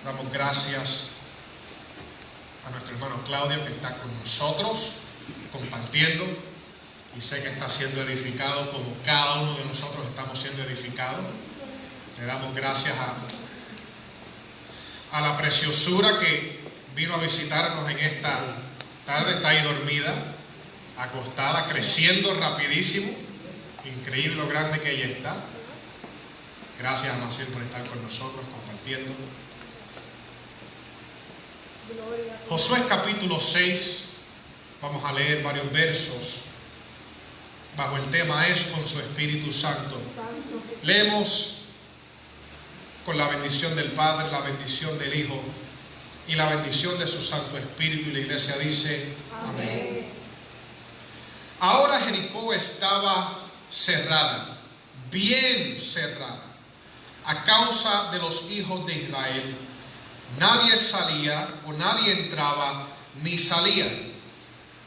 Damos gracias a nuestro hermano Claudio, que está con nosotros compartiendo, y sé que está siendo edificado como cada uno de nosotros estamos siendo edificados. Le damos gracias a la preciosura que vino a visitarnos en esta tarde. Está ahí dormida, acostada, creciendo rapidísimo. Increíble lo grande que ella está. Gracias a Maciel por estar con nosotros compartiendo. Josué capítulo 6, vamos a leer varios versos bajo el tema "Es con su Espíritu Santo". Leemos con la bendición del Padre, la bendición del Hijo y la bendición de su Santo Espíritu, y la iglesia dice amén. Ahora Jericó estaba cerrada, bien cerrada, a causa de los hijos de Israel. Nadie salía o nadie entraba ni salía.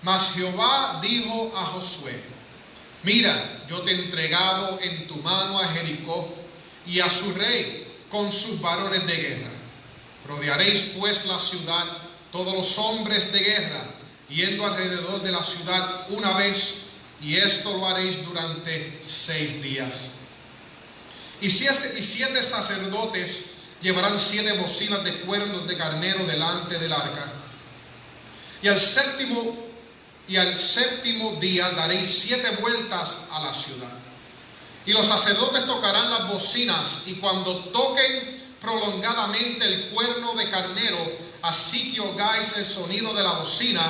Mas Jehová dijo a Josué: mira, yo te he entregado en tu mano a Jericó y a su rey con sus varones de guerra. Rodearéis pues la ciudad, todos los hombres de guerra, yendo alrededor de la ciudad una vez, y esto lo haréis durante 6 días. Y 7 sacerdotes llevarán 7 bocinas de cuernos de carnero delante del arca. Y al séptimo día daréis 7 vueltas a la ciudad. Y los sacerdotes tocarán las bocinas, y cuando toquen prolongadamente el cuerno de carnero, así que oigáis el sonido de la bocina,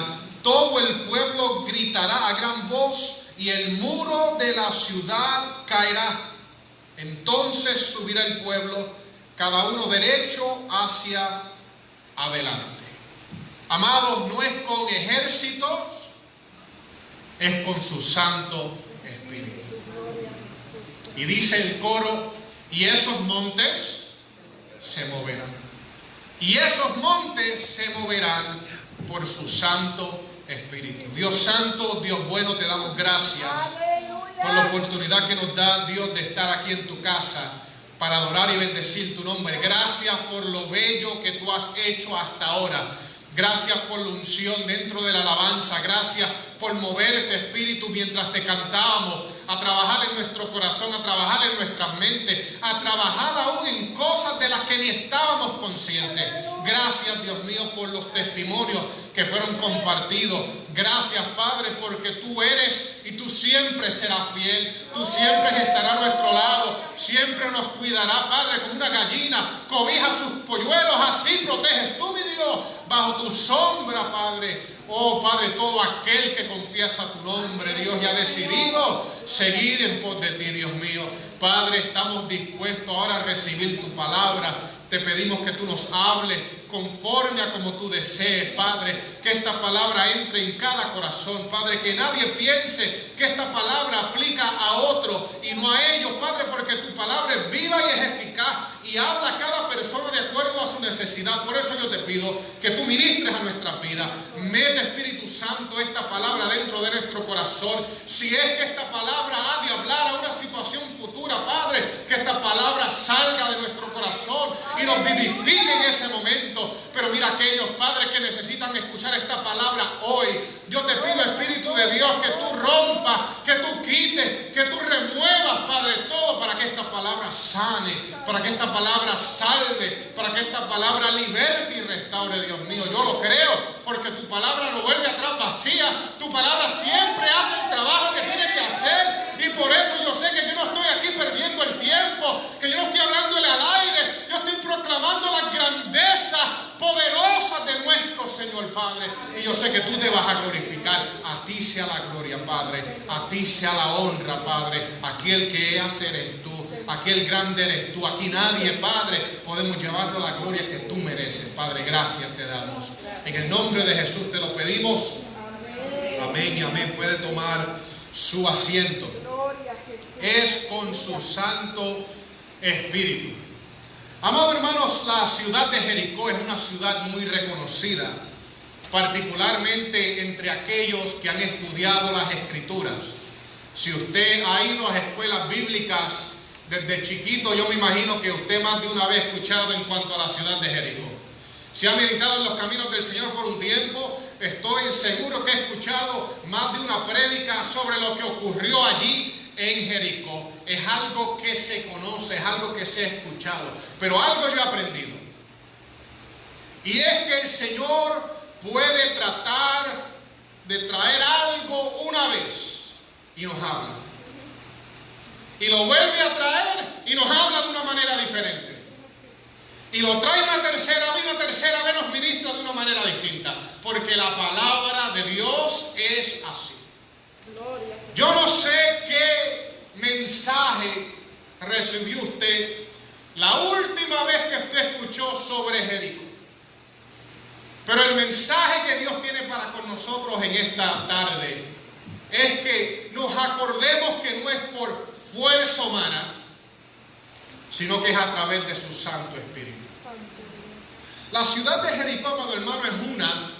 todo el pueblo gritará a gran voz, y el muro de la ciudad caerá. Entonces subirá el pueblo, cada uno derecho hacia adelante. Amados, no es con ejércitos, es con su Santo Espíritu. Y dice el coro: y esos montes se moverán. Y esos montes se moverán por su Santo Espíritu. Dios santo, Dios bueno, te damos gracias por la oportunidad que nos da, Dios, de estar aquí en tu casa para adorar y bendecir tu nombre. Gracias por lo bello que tú has hecho hasta ahora. Gracias por la unción dentro de la alabanza. Gracias por moverte, Espíritu, mientras te cantábamos, a trabajar en nuestro corazón, a trabajar en nuestras mentes, a trabajar aún en cosas de las que ni estábamos conscientes. Gracias, Dios mío, por los testimonios que fueron compartidos. Gracias, Padre, porque tú eres y tú siempre serás fiel. Tú siempre estarás a nuestro lado, siempre nos cuidará, Padre, como una gallina cobija sus polluelos. Así proteges tú, mi Dios, bajo tu sombra, Padre. Oh, Padre, todo aquel que confiesa tu nombre, Dios, y ha decidido seguir en pos de ti, Dios mío. Padre, estamos dispuestos ahora a recibir tu palabra. Te pedimos que tú nos hables conforme a como tú desees, Padre. Que esta palabra entre en cada corazón, Padre. Que nadie piense que esta palabra aplica a otro y no a ellos, Padre, porque tu palabra es viva y es eficaz y habla a cada persona de acuerdo a su necesidad. Por eso yo te pido que tú ministres a nuestras vidas. Mete, Espíritu Santo, esta palabra dentro de nuestro corazón. Si es que esta palabra ha de hablar a una situación futura, Padre, que esta palabra salga de nuestro corazón y nos vivifique en ese momento. Pero mira aquellos, Padre, que necesitan escuchar esta palabra hoy. Yo te pido, Espíritu de Dios, que tú rompas, que tú quites, que tú remuevas, Padre, todo para que esta palabra sane, para que esta palabra salve, para que esta palabra liberte y restaure, Dios mío. Yo lo creo, porque tu palabra no vuelve atrás vacía. Tu palabra siempre hace el trabajo que tiene que hacer. Y por eso yo sé que yo no estoy aquí perdiendo el tiempo, que yo no estoy hablándole al aire. Yo estoy proclamando las grandezas poderosas de nuestro Señor, Padre. Y yo sé que tú te vas a glorificar. A ti sea la gloria, Padre. A ti sea la honra, Padre. Aquí el que hace eres tú. Aquí el grande eres tú. Aquí nadie, Padre, podemos llevarnos la gloria que tú mereces. Padre, gracias te damos. En el nombre de Jesús te lo pedimos. Amén y amén. Puede tomar su asiento. Es con su Santo Espíritu. Amados hermanos, la ciudad de Jericó es una ciudad muy reconocida, particularmente entre aquellos que han estudiado las Escrituras. Si usted ha ido a escuelas bíblicas desde chiquito, yo me imagino que usted más de una vez ha escuchado en cuanto a la ciudad de Jericó. Si ha militado en los caminos del Señor por un tiempo, estoy seguro que he escuchado más de una prédica sobre lo que ocurrió allí en Jericó. Es algo que se conoce, es algo que se ha escuchado. Pero algo yo he aprendido. Y es que el Señor puede tratar de traer algo una vez y nos habla. Y lo vuelve a traer y nos habla de una manera diferente. Y lo trae una tercera vez nos ministra de una manera distinta. Porque la palabra de Dios es así. Yo no sé qué mensaje recibió usted la última vez que usted escuchó sobre Jericó. Pero el mensaje que Dios tiene para con nosotros en esta tarde es que nos acordemos que no es por fuerza humana, sino que es a través de su Santo Espíritu. La ciudad de Jericó, amado hermano, es una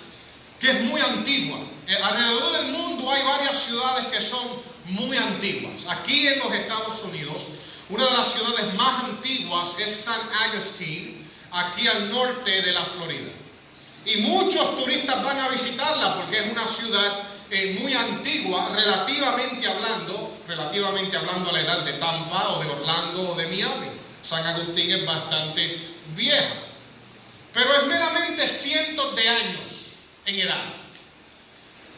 que es muy antigua. Alrededor del mundo hay varias ciudades que son muy antiguas. Aquí en los Estados Unidos, una de las ciudades más antiguas es San Agustín, aquí al norte de la Florida. Y muchos turistas van a visitarla porque es una ciudad muy antigua, relativamente hablando a la edad de Tampa o de Orlando o de Miami. San Agustín es bastante vieja, pero es meramente cientos de años en edad.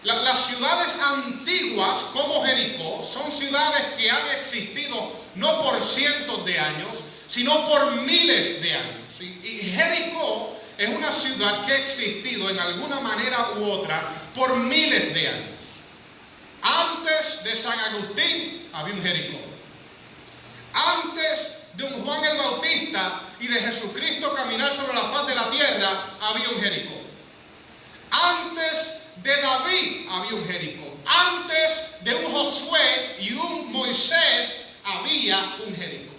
Las ciudades antiguas como Jericó son ciudades que han existido no por cientos de años, sino por miles de años. Y Jericó es una ciudad que ha existido en alguna manera u otra por miles de años. Antes de San Agustín había un Jericó. Antes de un Juan el Bautista y de Jesucristo caminar sobre la faz de la tierra, había un Jericó. Antes de David había un Jericó. Antes de un Josué y un Moisés había un Jericó.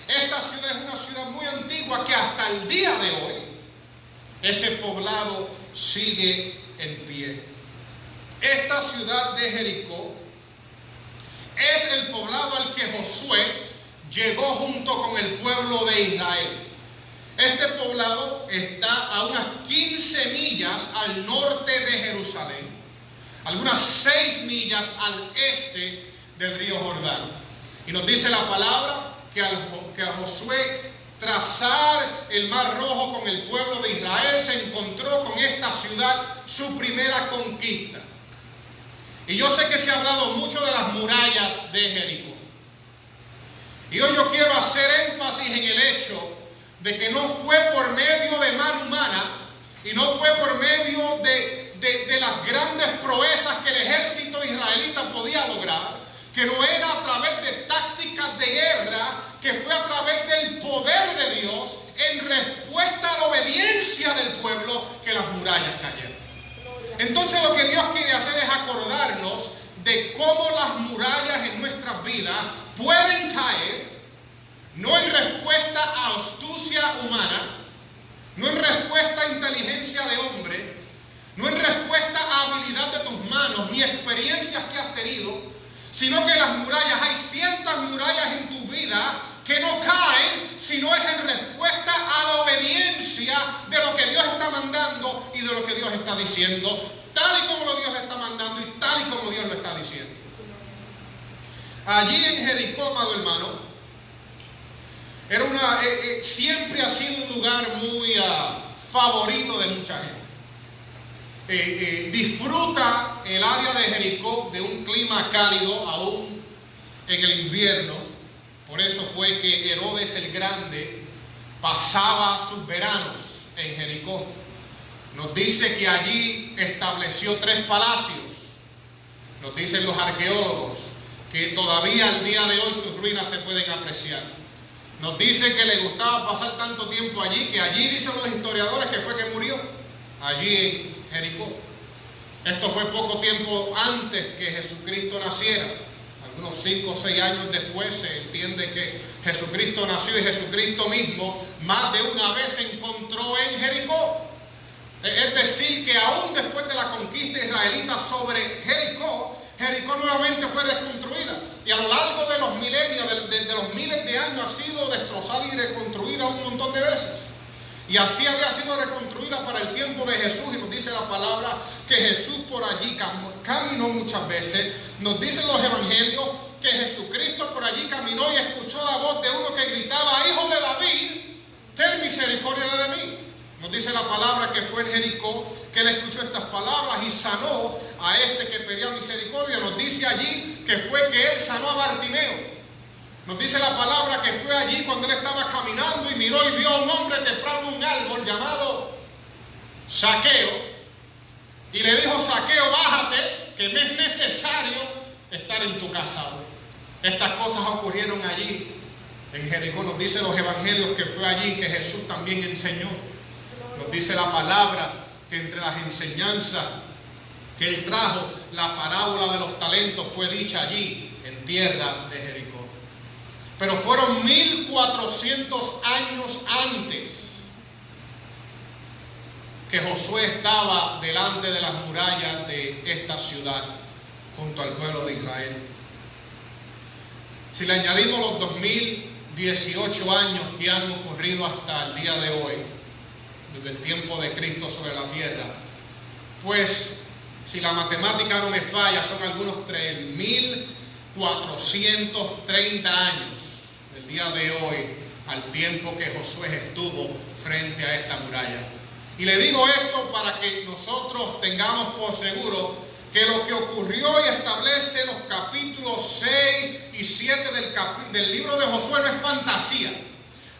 Esta ciudad es una ciudad muy antigua que hasta el día de hoy ese poblado sigue en pie. Esta ciudad de Jericó es el poblado al que Josué llegó junto con el pueblo de Israel. Este poblado está a unas 15 millas al norte de Jerusalén, algunas 6 millas al este del río Jordán. Y nos dice la palabra que a Josué trazar el Mar Rojo con el pueblo de Israel, se encontró con esta ciudad su primera conquista. Y yo sé que se ha hablado mucho de las murallas de Jericó. Y hoy yo quiero hacer énfasis en el hecho de que no fue por medio de mano humana y no fue por medio de las grandes proezas que el ejército israelita podía lograr, que no era a través de tácticas de guerra, que fue a través del poder de Dios en respuesta a la obediencia del pueblo que las murallas cayeron. Entonces lo que Dios quiere hacer es acordarnos de cómo las murallas en nuestras vidas pueden caer, no en respuesta a astucia humana, no en respuesta a inteligencia de hombre, no en respuesta a habilidad de tus manos, ni experiencias que has tenido, sino que las murallas, hay ciertas murallas en tu vida que no caen, sino es en respuesta a la obediencia de lo que Dios está mandando y de lo que Dios está diciendo, tal y como lo Dios está mandando y tal y como Dios lo está diciendo. Allí en Jericó, amado hermano, siempre ha sido un lugar muy favorito de mucha gente. Disfruta el área de Jericó de un clima cálido aún en el invierno. Por eso fue que Herodes el Grande pasaba sus veranos en Jericó. Nos dice que allí estableció 3 palacios. Nos dicen los arqueólogos que todavía al día de hoy sus ruinas se pueden apreciar. Nos dice que le gustaba pasar tanto tiempo allí, que allí dicen los historiadores que fue que murió, allí en Jericó. Esto fue poco tiempo antes que Jesucristo naciera. Algunos 5 o 6 años después se entiende que Jesucristo nació y Jesucristo mismo más de una vez se encontró en Jericó. Es decir, que aún después de la conquista israelita sobre Jericó, Jericó nuevamente fue reconstruida. Y a lo largo de los milenios, de los miles de años, ha sido destrozada y reconstruida un montón de veces. Y así había sido reconstruida para el tiempo de Jesús. Y nos dice la palabra que Jesús por allí caminó muchas veces. Nos dicen los evangelios que Jesucristo por allí caminó y escuchó la voz de uno que gritaba: Hijo de David, ten misericordia de mí. Nos dice la palabra que fue en Jericó que él escuchó estas palabras y sanó a este que pedía misericordia. Nos dice allí que fue que él sanó a Bartimeo. Nos dice la palabra que fue allí cuando él estaba caminando y miró y vio a un hombre trepado en un árbol llamado Zaqueo. Y le dijo: Zaqueo, bájate, que me es necesario estar en tu casa. Estas cosas ocurrieron allí en Jericó. Nos dice los evangelios que fue allí que Jesús también enseñó. Nos dice la palabra que entre las enseñanzas que él trajo, la parábola de los talentos fue dicha allí en tierra de Jericó. Pero fueron 1400 años antes que Josué estaba delante de las murallas de esta ciudad junto al pueblo de Israel. Si le añadimos los 2018 años que han ocurrido hasta el día de hoy, desde el tiempo de Cristo sobre la tierra, pues si la matemática no me falla, son algunos 3.430 años del día de hoy al tiempo que Josué estuvo frente a esta muralla. Y le digo esto para que nosotros tengamos por seguro que lo que ocurrió y establece los capítulos 6 y 7 del libro de Josué no es fantasía.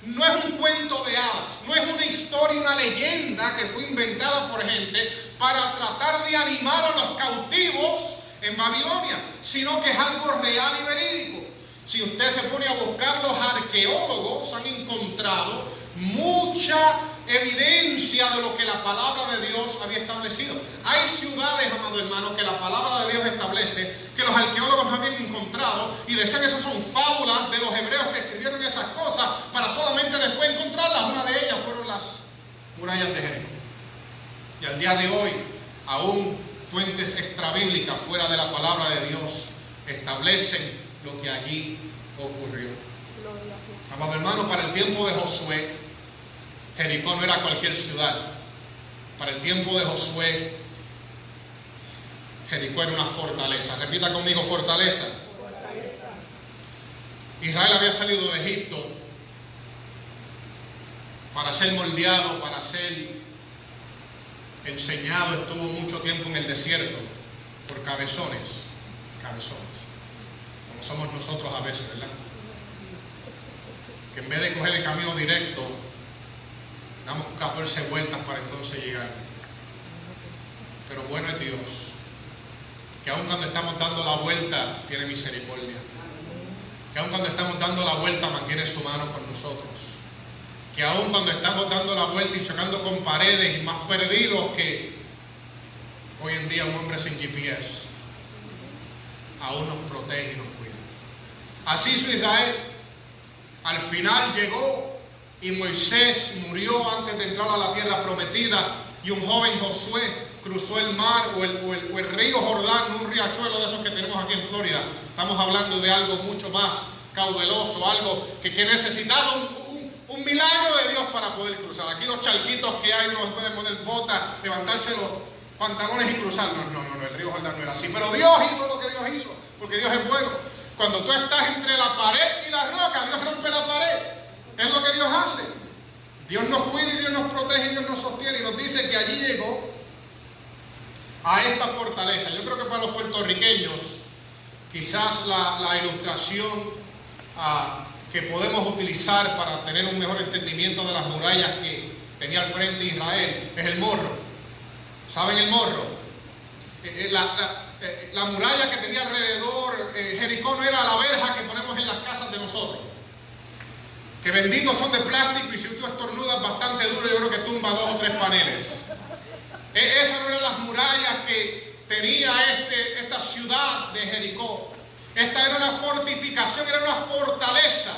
No es un cuento de hadas, no es una historia, una leyenda que fue inventada por gente para tratar de animar a los cautivos en Babilonia, sino que es algo real y verídico. Si usted se pone a buscar, los arqueólogos han encontrado mucha evidencia de lo que la palabra de Dios había establecido. Hay ciudades, amado hermano, que la palabra de Dios establece que los arqueólogos no habían encontrado y decían que esas son fábulas de los hebreos que escribieron esas cosas para solamente después encontrarlas. Una de ellas fueron las murallas de Jericó. Y al día de hoy, aún fuentes extrabíblicas fuera de la palabra de Dios establecen lo que allí ocurrió. Amado hermano, para el tiempo de Josué, Jericó no era cualquier ciudad. Para el tiempo de Josué, Jericó era una fortaleza. Repita conmigo: fortaleza. Fortaleza. Israel había salido de Egipto para ser moldeado, para ser enseñado. Estuvo mucho tiempo en el desierto por cabezones. Como somos nosotros a veces, ¿verdad? Que en vez de coger el camino directo, damos 14 vueltas para entonces llegar. Pero bueno es Dios, que aun cuando estamos dando la vuelta, tiene misericordia. Que aun cuando estamos dando la vuelta, mantiene su mano con nosotros. Que aun cuando estamos dando la vuelta y chocando con paredes y más perdidos que hoy en día un hombre sin GPS, aún nos protege y nos cuida. Así hizo Israel. Al final llegó y Moisés murió antes de entrar a la tierra prometida, y un joven Josué cruzó el mar o el río Jordán, no un riachuelo de esos que tenemos aquí en Florida. Estamos hablando de algo mucho más caudaloso, algo que necesitaba un milagro de Dios para poder cruzar. Aquí los charquitos que hay, uno puede poner botas, levantarse los pantalones y cruzar. No, el río Jordán no era así. Pero Dios hizo lo que Dios hizo, porque Dios es bueno. Cuando tú estás entre la pared y la roca, Dios rompe la pared. Es lo que Dios hace. Dios nos cuida y Dios nos protege y Dios nos sostiene. Y nos dice que allí llegó a esta fortaleza. Yo creo que para los puertorriqueños, quizás la ilustración que podemos utilizar para tener un mejor entendimiento de las murallas que tenía al frente Israel es el morro. ¿Saben el morro? La muralla que tenía alrededor Jericó no era la verja que ponemos en las casas de nosotros, que benditos son de plástico, y si tú estornudas bastante duro, yo creo que tumba 2 o 3 paneles. Esas no eran las murallas que tenía esta ciudad de Jericó. Esta era una fortificación, era una fortaleza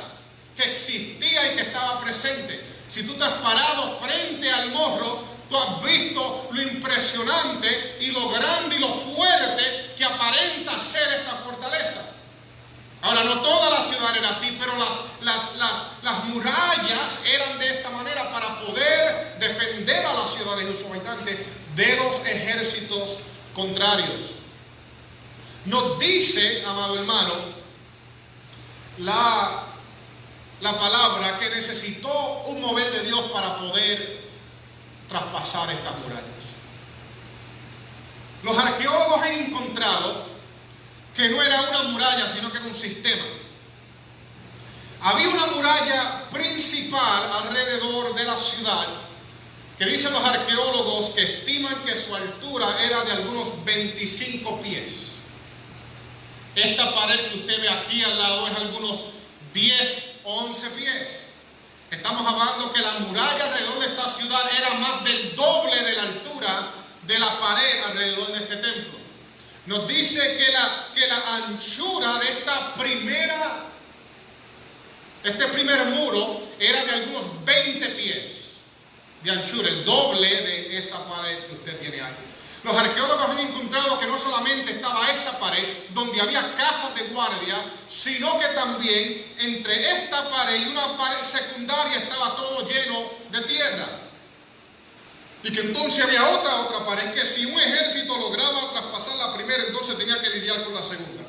que existía y que estaba presente. Si tú te has parado frente al morro, tú has visto lo impresionante y lo grande y lo fuerte que aparenta ser esta fortaleza. Ahora, no toda la ciudad era así, pero las murallas eran de esta manera para poder de los ejércitos contrarios. Nos dice, amado hermano, la palabra que necesitó un mover de Dios para poder traspasar estas murallas. Los arqueólogos han encontrado que no era una muralla, sino que era un sistema. Había una muralla principal alrededor de la ciudad, que dicen los arqueólogos que estiman que su altura era de algunos 25 pies. Esta pared que usted ve aquí al lado es algunos 10 o 11 pies. Estamos hablando que la muralla alrededor de esta ciudad era más del doble de la altura de la pared alrededor de este templo. Nos dice que la anchura de este primer muro era de algunos 20 pies de anchura, el doble de esa pared que usted tiene ahí. Los arqueólogos han encontrado que no solamente estaba esta pared donde había casas de guardia, sino que también entre esta pared y una pared secundaria estaba todo lleno de tierra. Y que entonces había otra pared que si un ejército lograba traspasar la primera, entonces tenía que lidiar con la segunda.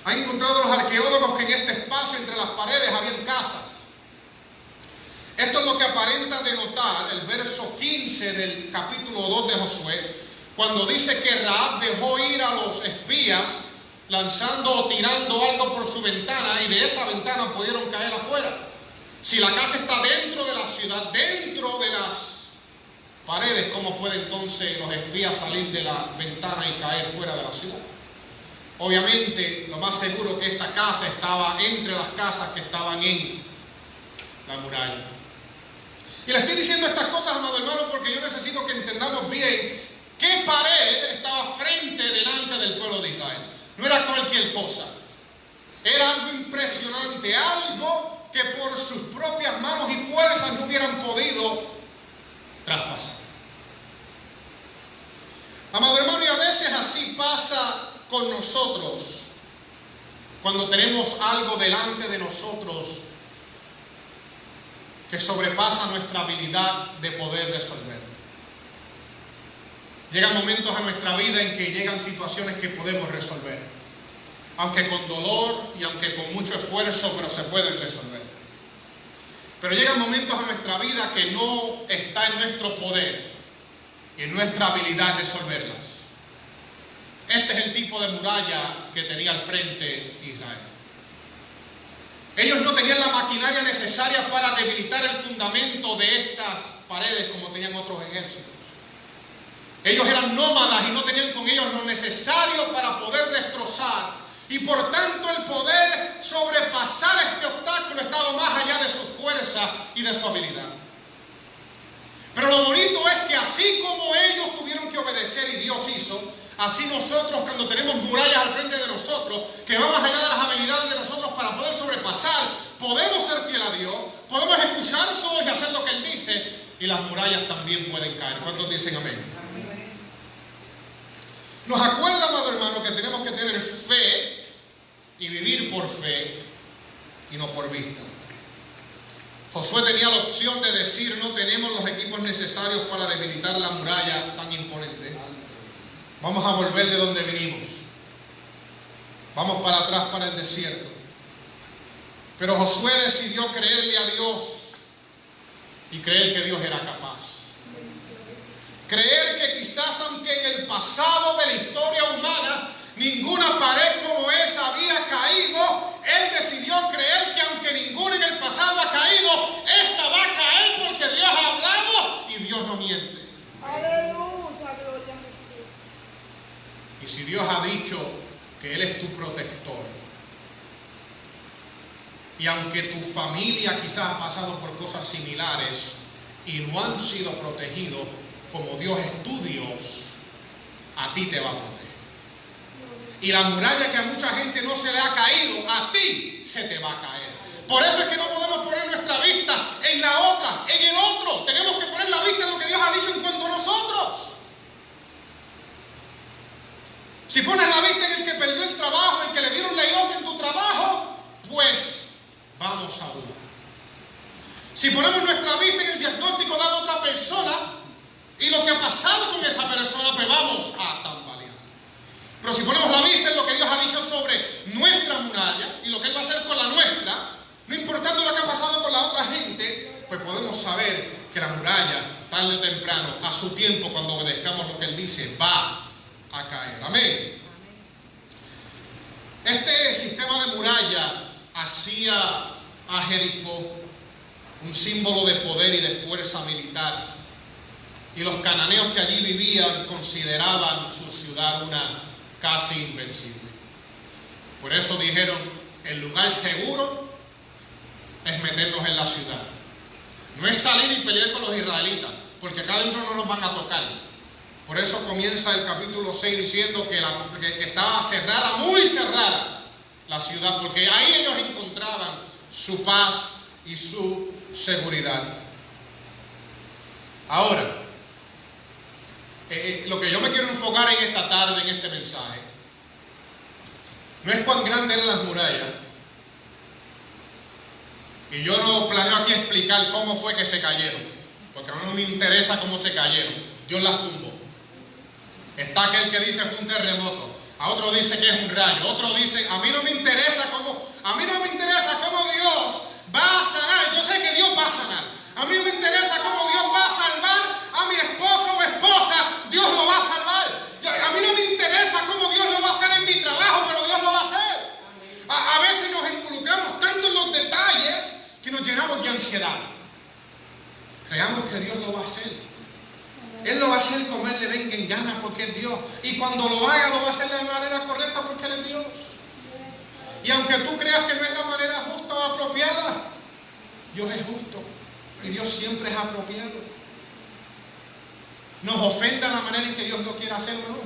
Han encontrado los arqueólogos que en este espacio entre las paredes habían casas. Esto es lo que aparenta denotar el verso 15 del capítulo 2 de Josué, cuando dice que Rahab dejó ir a los espías lanzando o tirando algo por su ventana, y de esa ventana pudieron caer afuera. Si la casa está dentro de la ciudad, dentro de las paredes, ¿cómo pueden entonces los espías salir de la ventana y caer fuera de la ciudad? Obviamente, lo más seguro que esta casa estaba entre las casas que estaban en la muralla. Y le estoy diciendo estas cosas, amado hermano, porque yo necesito que entendamos bien qué pared estaba delante del pueblo de Israel. No era cualquier cosa. Era algo impresionante, algo que por sus propias manos y fuerzas no hubieran podido traspasar. Amado hermano, y a veces así pasa con nosotros cuando tenemos algo delante de nosotros que sobrepasa nuestra habilidad de poder resolver. Llegan momentos en nuestra vida en que llegan situaciones que podemos resolver, aunque con dolor y aunque con mucho esfuerzo, pero se pueden resolver. Pero llegan momentos en nuestra vida que no está en nuestro poder y en nuestra habilidad resolverlas. Este es el tipo de muralla que tenía al frente Israel. Ellos no tenían la maquinaria necesaria para debilitar el fundamento de estas paredes como tenían otros ejércitos. Ellos eran nómadas y no tenían con ellos lo necesario para poder destrozar. Y por tanto el poder sobrepasar este obstáculo estaba más allá de su fuerza y de su habilidad. Pero lo bonito es que así como ellos tuvieron que obedecer y Dios hizo, así nosotros, cuando tenemos murallas al frente de nosotros, que van más allá de las habilidades de nosotros para poder sobrepasar, podemos ser fieles a Dios, podemos escuchar su voz y hacer lo que Él dice, y las murallas también pueden caer. ¿Cuántos dicen amén? Nos acuerda, amado hermano, que tenemos que tener fe y vivir por fe y no por vista. Josué tenía la opción de decir: no tenemos los equipos necesarios para debilitar la muralla tan imponente. Vamos a volver de donde venimos. Vamos para atrás, para el desierto. Pero Josué decidió creerle a Dios y creer que Dios era capaz. Creer que quizás, aunque en el pasado de la historia humana ninguna pared como esa había caído, él decidió creer que aunque ninguna en el pasado ha caído, esta va a caer porque Dios ha hablado y Dios no miente. Aleluya, gloria a Jesús. Y si Dios ha dicho que Él es tu protector, y aunque tu familia quizás ha pasado por cosas similares y no han sido protegidos, como Dios es tu Dios, a ti te va a proteger. Y la muralla que a mucha gente no se le ha caído, a ti se te va a caer. Por eso es que no podemos poner nuestra vista en la otra, en el otro. Tenemos que poner la vista en lo que Dios ha dicho en cuanto a nosotros. Si pones la vista en el que perdió el trabajo, en que le dieron layoff en tu trabajo, pues vamos a dudar. Si ponemos nuestra vista en el diagnóstico dado a otra persona, Y lo que ha pasado con esa persona, pues vamos a tambalear. Pero si ponemos la vista en lo que Dios ha dicho sobre nuestra muralla y lo que Él va a hacer con la nuestra, no importando lo que ha pasado con la otra gente, pues podemos saber que la muralla, tarde o temprano, a su tiempo, cuando obedezcamos lo que Él dice, va a caer. Amén. Este sistema de muralla hacía a Jericó un símbolo de poder y de fuerza militar. Y los cananeos que allí vivían consideraban su ciudad una casi invencible. Por eso dijeron, el lugar seguro es meternos en la ciudad. No es salir y pelear con los israelitas, porque acá adentro no nos van a tocar. Por eso comienza el capítulo 6 diciendo que estaba cerrada, muy cerrada la ciudad, porque ahí ellos encontraban su paz y su seguridad. Ahora, lo que yo me quiero enfocar en esta tarde, en este mensaje, no es cuán grandes eran las murallas. Y yo no planeo aquí explicar cómo fue que se cayeron, porque a mí no me interesa cómo se cayeron. Dios las tumbó. Está aquel que dice fue un terremoto, a otro dice que es un rayo, otro dice, a mí no me interesa cómo Dios va a sanar. Yo sé que Dios va a sanar. A mí no me interesa cómo Dios va a salvar a mi esposo o esposa. Dios lo va a salvar. A mí no me interesa cómo Dios lo va a hacer en mi trabajo, pero Dios lo va a hacer. A veces nos involucramos tanto en los detalles que nos llenamos de ansiedad. Creamos que Dios lo va a hacer. Él lo va a hacer como Él le venga en gana, porque es Dios. Y cuando lo haga, lo va a hacer de la manera correcta, porque Él es Dios. Y aunque tú creas que no es la manera justa o apropiada, Dios es justo. Y Dios siempre es apropiado. Nos ofenda la manera en que Dios lo quiere hacer o no.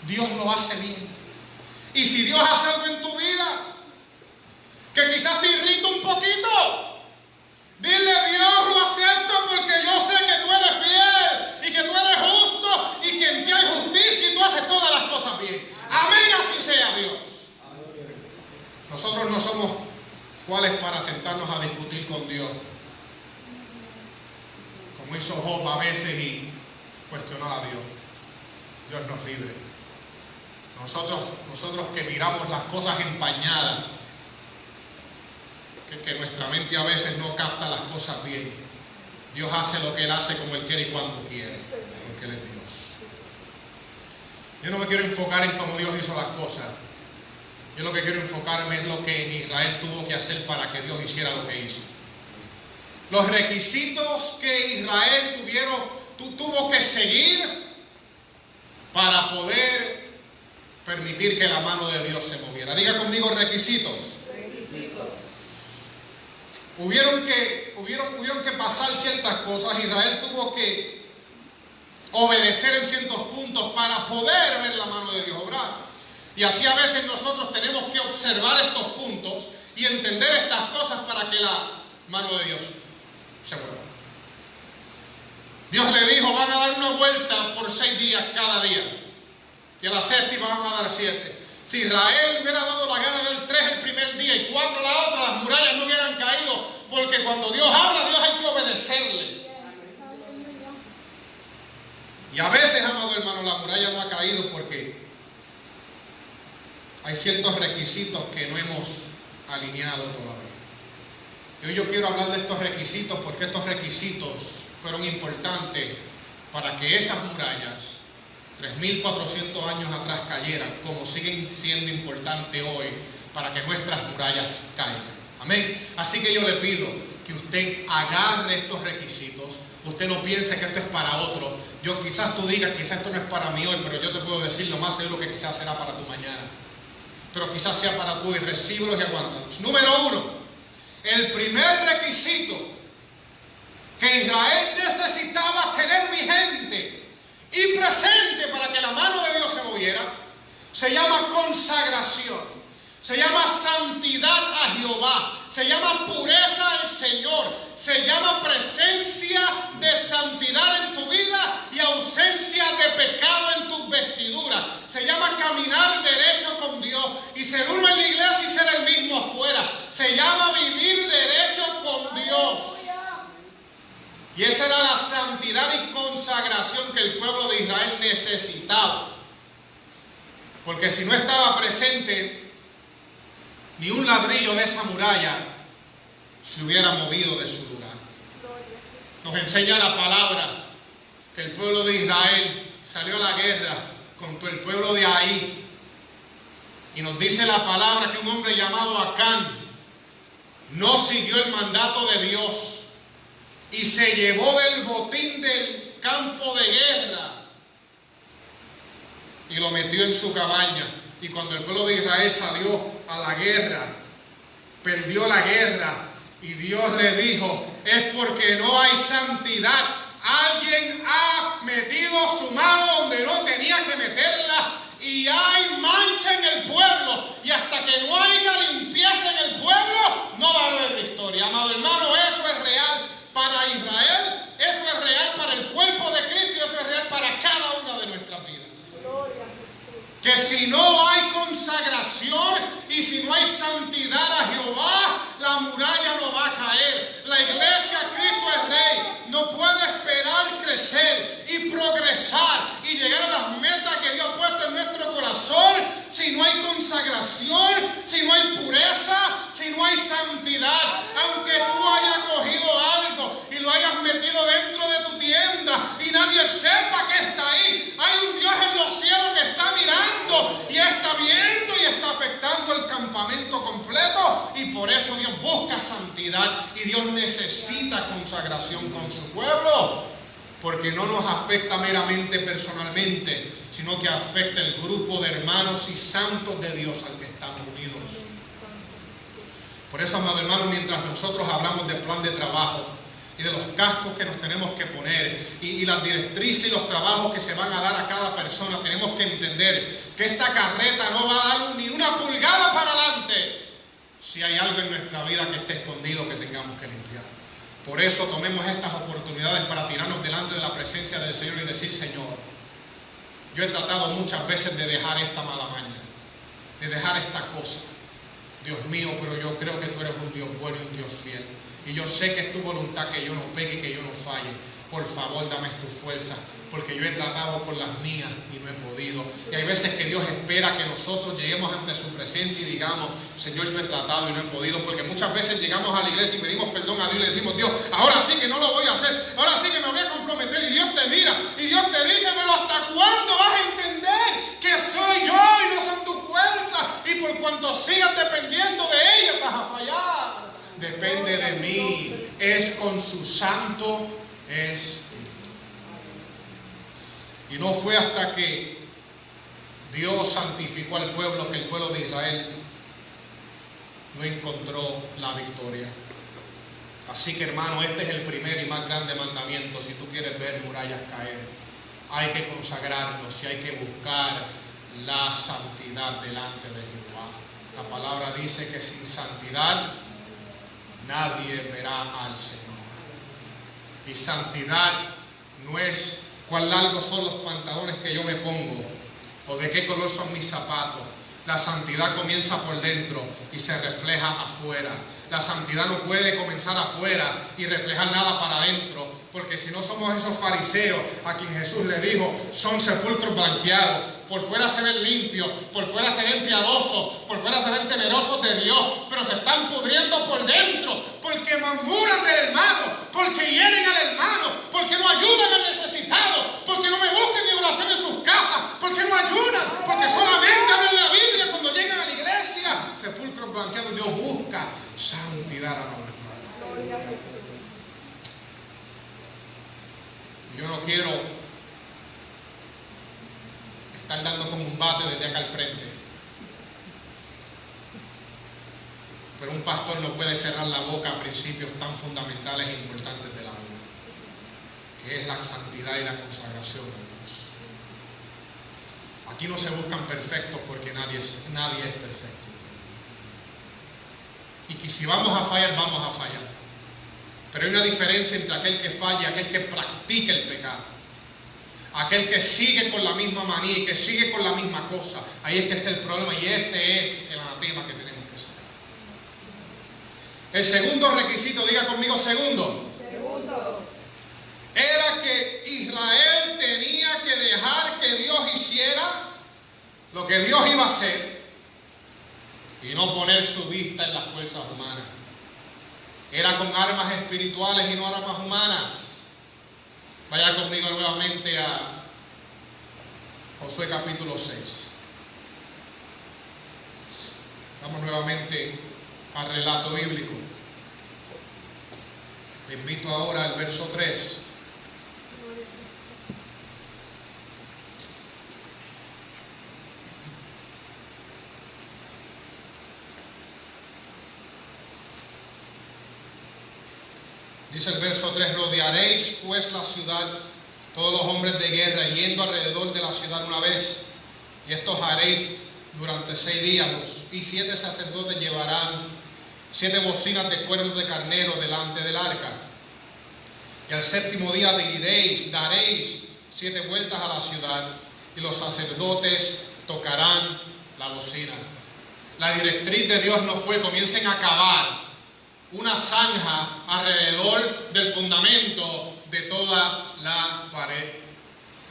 Dios lo hace bien. Y si Dios hace algo en tu vida que quizás te irrita un poquito, dile, Dios, lo acepto porque yo sé que tú eres fiel y que tú eres justo y que en ti hay justicia y tú haces todas las cosas bien. Amén, así sea, Dios. Nosotros no somos cuales para sentarnos a discutir con Dios, como hizo Job a veces y cuestionar a Dios. Dios nos libre. Nosotros que miramos las cosas empañadas, que nuestra mente a veces no capta las cosas bien. Dios hace lo que Él hace como Él quiere y cuando quiere, porque Él es Dios. Yo no me quiero enfocar en cómo Dios hizo las cosas. Yo lo que quiero enfocarme es lo que Israel tuvo que hacer para que Dios hiciera lo que hizo. Los requisitos que Israel tuvo que seguir para poder permitir que la mano de Dios se moviera. Diga conmigo, requisitos. Hubieron que pasar ciertas cosas. Israel tuvo que obedecer en ciertos puntos para poder ver la mano de Dios obrar. Y así a veces nosotros tenemos que observar estos puntos y entender estas cosas para que la mano de Dios se mueva. Dios le dijo, van a dar una vuelta por 6 días cada día. Y a la séptima van a dar 7. Si Israel hubiera dado la gana del 3 el primer día y 4 la otra, las murallas no hubieran caído. Porque cuando Dios habla, Dios hay que obedecerle. Y a veces, amado hermano, la muralla no ha caído porque hay ciertos requisitos que no hemos alineado todavía. Y hoy yo quiero hablar de estos requisitos porque estos requisitos fueron importantes para que esas murallas 3.400 años atrás cayeran, como siguen siendo importantes hoy para que nuestras murallas caigan. Amén. Así que yo le pido que usted agarre estos requisitos. Usted no piense que esto es para otro. Quizás tú digas, quizás esto no es para mí hoy, pero yo te puedo decir lo más seguro que quizás será para tu mañana. Pero quizás sea para tú y recíbelos y aguántalos. Número 1. El primer requisito que Israel necesitaba tener vigente y presente para que la mano de Dios se moviera se llama consagración. Se llama santidad a Jehová, se llama pureza al Señor, se llama presencia de santidad en tu vida y ausencia de pecado en tus vestiduras. Se llama caminar derecho con Dios y ser uno en la iglesia y ser el mismo afuera. Se llama vivir derecho con Dios. Y esa era la santidad y consagración que el pueblo de Israel necesitaba. Porque si no estaba presente, ni un ladrillo de esa muralla se hubiera movido de su lugar. Nos enseña la palabra que el pueblo de Israel salió a la guerra contra el pueblo de Ahí. Y nos dice la palabra que un hombre llamado Acán no siguió el mandato de Dios y se llevó del botín del campo de guerra y lo metió en su cabaña. Y cuando el pueblo de Israel salió a la guerra, perdió la guerra, y Dios le dijo: es porque no hay santidad. Alguien ha metido su mano donde no tenía que meterla, y hay mancha en el pueblo, y hasta que no haya limpieza en el pueblo no va a haber victoria. Amado hermano, eso es real para Israel, eso es real para el cuerpo de Cristo, y eso es real para cada una de nuestras vidas. Que si no hay consagración y si no hay santidad a Jehová, la muralla no va a caer. La iglesia, Cristo es Rey, no puede esperar crecer y progresar y llegar a las metas que Dios ha puesto en nuestro corazón si no hay consagración, si no hay pureza, si no hay santidad. Aunque tú hayas cogido algo y lo hayas metido dentro de tu tienda y nadie sepa que está ahí, hay un Dios en los cielos que está mirando y está viendo y está afectando el campamento completo, y por eso Dios busca santidad y Dios necesita consagración con su pueblo, porque no nos afecta meramente personalmente, sino que afecta el grupo de hermanos y santos de Dios al que estamos unidos. Por eso, amado hermano, mientras nosotros hablamos del plan de trabajo y de los cascos que nos tenemos que poner y las directrices y los trabajos que se van a dar a cada persona, tenemos que entender que esta carreta no va a dar ni una pulgada para adelante si hay algo en nuestra vida que esté escondido que tengamos que limpiar. Por eso tomemos estas oportunidades para tirarnos delante de la presencia del Señor y decir: Señor, yo he tratado muchas veces de dejar esta mala maña, de dejar esta cosa, Dios mío, pero yo creo que tú eres un Dios bueno y un Dios fiel. Y yo sé que es tu voluntad que yo no peque y que yo no falle. Por favor, dame tu fuerza, porque yo he tratado con las mías y no he podido. Y hay veces que Dios espera que nosotros lleguemos ante su presencia y digamos: Señor, yo he tratado y no he podido. Porque muchas veces llegamos a la iglesia y pedimos perdón a Dios y le decimos: Dios, ahora sí que no lo voy a hacer, ahora sí que me voy a comprometer. Y Dios te mira y Dios te dice: pero ¿hasta cuándo vas a entender que soy yo y no son tus fuerzas? Y por cuanto sigas dependiendo de ellas vas a fallar. Depende de mí, es con su Santo Espíritu. Y no fue hasta que Dios santificó al pueblo que el pueblo de Israel no encontró la victoria. Así que, hermano, este es el primer y más grande mandamiento. Si tú quieres ver murallas caer, hay que consagrarnos y hay que buscar la santidad delante de Jehová. La palabra dice que sin santidad nadie verá al Señor. Y santidad no es cuán largos son los pantalones que yo me pongo o de qué color son mis zapatos. La santidad comienza por dentro y se refleja afuera. La santidad no puede comenzar afuera y reflejar nada para adentro, porque si no somos esos fariseos a quien Jesús le dijo: son sepulcros blanqueados, por fuera se ven limpios, por fuera se ven piadosos, por fuera se ven temerosos de Dios, pero se están pudriendo por dentro, porque murmuran del hermano, porque hieren al hermano, porque no ayudan al necesitado, porque no me buscan en oración en sus casas, porque no ayudan, porque solamente abren la Biblia cuando llegan a la iglesia. Sepulcros blanqueados. Dios busca santidad a los hermanos. Yo no quiero estar dando como un bate desde acá al frente, pero un pastor no puede cerrar la boca a principios tan fundamentales e importantes de la vida, que es la santidad y la consagración de Dios. Aquí no se buscan perfectos, porque nadie es perfecto. Y que si vamos a fallar, vamos a fallar. Pero hay una diferencia entre aquel que falla y aquel que practica el pecado. Aquel que sigue con la misma manía y que sigue con la misma cosa. Ahí es que está el problema, y ese es el anatema que tenemos que sacar. El segundo requisito, diga conmigo: segundo. era que Israel tenía que dejar que Dios hiciera lo que Dios iba a hacer y no poner su vista en las fuerzas humanas. Era con armas espirituales y no armas humanas. Vaya conmigo nuevamente a Josué capítulo 6. Vamos nuevamente al relato bíblico. Le invito ahora al verso 3. Dice el verso 3: rodearéis pues la ciudad, todos los hombres de guerra, yendo alrededor de la ciudad una vez, y esto haréis durante 6 días, y 7 sacerdotes llevarán 7 bocinas de cuernos de carnero delante del arca. Y al 7º día daréis 7 vueltas a la ciudad, y los sacerdotes tocarán la bocina. La directriz de Dios no fue: comiencen a cavar una zanja alrededor del fundamento de toda la pared.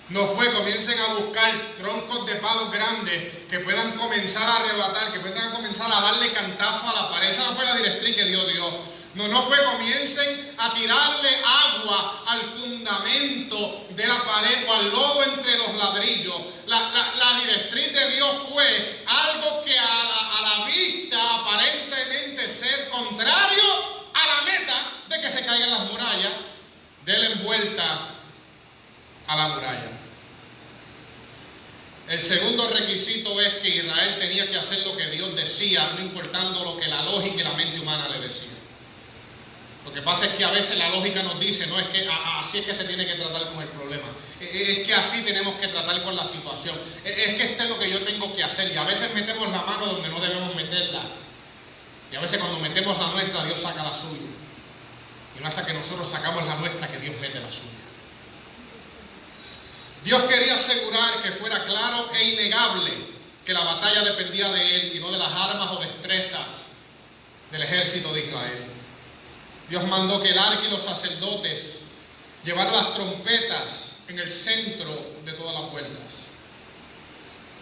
No fue: comiencen a buscar troncos de palos grandes que puedan comenzar a arrebatar, que puedan comenzar a darle cantazo a la pared. Esa no fue la directriz que Dios dio. No fue: comiencen a tirarle agua al fundamento de la pared o al lodo entre los ladrillos. La directriz de Dios fue algo que a la vista aparentemente ser contrario a la meta de que se caigan las murallas, denle vuelta a la muralla. El segundo requisito es que Israel tenía que hacer lo que Dios decía, no importando lo que la lógica y la mente humana le decían. Lo que pasa es que a veces la lógica nos dice: no, es que así es que se tiene que tratar con el problema, es que así tenemos que tratar con la situación, es que esto es lo que yo tengo que hacer. Y a veces metemos la mano donde no debemos meterla, y a veces cuando metemos la nuestra, Dios saca la suya, y no hasta que nosotros sacamos la nuestra que Dios mete la suya. Dios quería asegurar que fuera claro e innegable que la batalla dependía de Él y no de las armas o destrezas del ejército de Israel. Dios mandó que el arca y los sacerdotes llevaran las trompetas en el centro de todas las vueltas.